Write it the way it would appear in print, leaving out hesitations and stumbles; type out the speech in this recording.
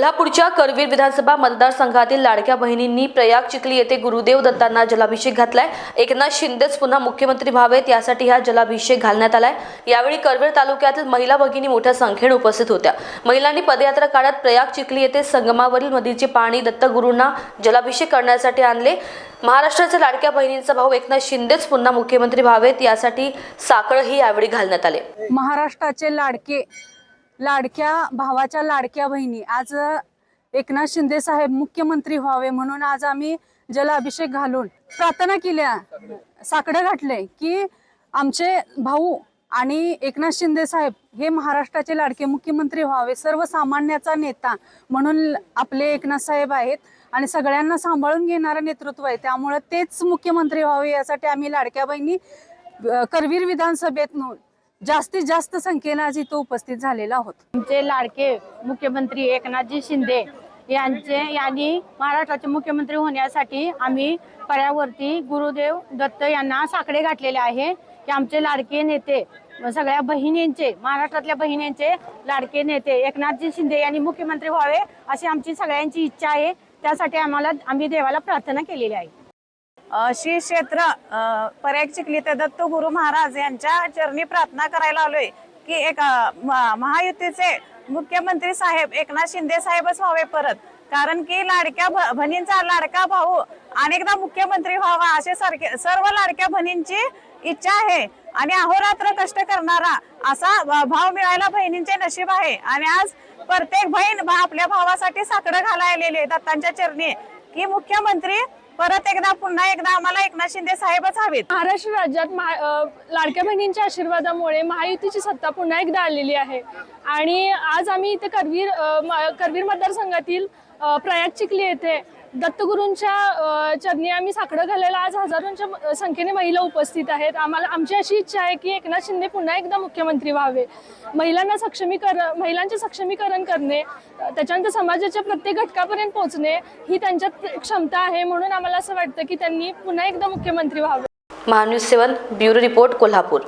कोल्हापूरच्या करवीर विधानसभा मतदारसंघातील लाडक्या बहिणींनी प्रयाग चिखली येथे गुरुदेव दत्तांना जलाभिषेक घातलाय। एकनाथ शिंदेच पुन्हा मुख्यमंत्री व्हावेत यासाठी हा जलाभिषेक घालण्यात आलाय। यावेळी करवीर तालुक्यातील महिला भगिनी मोठ्या संख्येने उपस्थित होत्या। महिलांनी पदयात्रा काढत प्रयाग चिखली येथे संगमावरील नदीचे पाणी दत्तगुरूंना जलाभिषेक करण्यासाठी आणले। महाराष्ट्राच्या लाडक्या बहिणींचा भाऊ एकनाथ शिंदेच पुन्हा मुख्यमंत्री व्हावेत यासाठी साकडही यावेळी घालण्यात आले। महाराष्ट्राचे लाडक्या भावाच्या लाडक्या बहिणी आज एकनाथ शिंदे साहेब मुख्यमंत्री व्हावे म्हणून आज आम्ही जलाभिषेक घालून प्रार्थना केल्या, साकडं घातले की आमचे भाऊ आणि एकनाथ शिंदे साहेब हे महाराष्ट्राचे लाडके मुख्यमंत्री व्हावे। सर्वसामान्याचा नेता म्हणून आपले एकनाथ साहेब आहेत आणि सगळ्यांना सांभाळून घेणारं नेतृत्व आहे, त्यामुळे तेच मुख्यमंत्री व्हावे यासाठी आम्ही लाडक्या बहिणी करवीर विधानसभेत जास्तीत जास्त संख्येने आज इथं उपस्थित झालेला आहोत। आमचे लाडके मुख्यमंत्री एकनाथजी शिंदे यांनी महाराष्ट्राचे मुख्यमंत्री होण्यासाठी आम्ही पर्यावरती गुरुदेव दत्त यांना साकडे घातलेले आहे की आमचे लाडके नेते सगळ्या बहिणींचे, महाराष्ट्रातल्या बहिणींचे लाडके नेते एकनाथजी शिंदे यांनी मुख्यमंत्री व्हावे अशी आमची सगळ्यांची इच्छा आहे। त्यासाठी आम्ही देवाला प्रार्थना केलेली आहे। श्री क्षेत्र प्रयाग चिखली ते दत्तगुरू महाराज यांच्या चरणी प्रार्थना करायला आलोय की एक महायुतीचे मुख्यमंत्री साहेब एकनाथ शिंदे साहेबच व्हावे परत, कारण की लाडक्या बहिणींचा लाडका भाऊ अनेकदा मुख्यमंत्री व्हावा असे सर्व लाडक्या बहिणींची इच्छा आहे आणि अहोरात्र कष्ट करणारा असा भाव मिळायला बहिणींचे नशीब आहे। आणि आज प्रत्येक बहीण आपल्या भावासाठी साकडं घालायलेले दत्तांच्या चरणी की मुख्यमंत्री परत एकदा पुन्हा एकदा आम्हाला एकनाथ शिंदे साहेबच हवेत। महाराष्ट्र राज्यात लाडक्या बहिणींच्या आशीर्वादामुळे महायुतीची सत्ता पुन्हा एकदा आलेली आहे आणि आज आम्ही इथे करवीर मतदारसंघातील प्रयाग चिखली येथे दत्तगुरूंच्या चरणी आम्ही साकडं घालायला आज हजारोंच्या संख्येने महिला उपस्थित आहेत। आमची अशी इच्छा आहे की एकनाथ शिंदे पुन्हा एकदा मुख्यमंत्री व्हावे। महिलांचे सक्षमीकरण करणे, त्याच्यानंतर समाजाच्या प्रत्येक घटकापर्यंत पोहोचणे ही त्यांच्यात क्षमता आहे, म्हणून आम्हाला असं वाटतं की त्यांनी पुन्हा एकदा मुख्यमंत्री व्हावे। Mahanews 7 bureau report Kolhapur.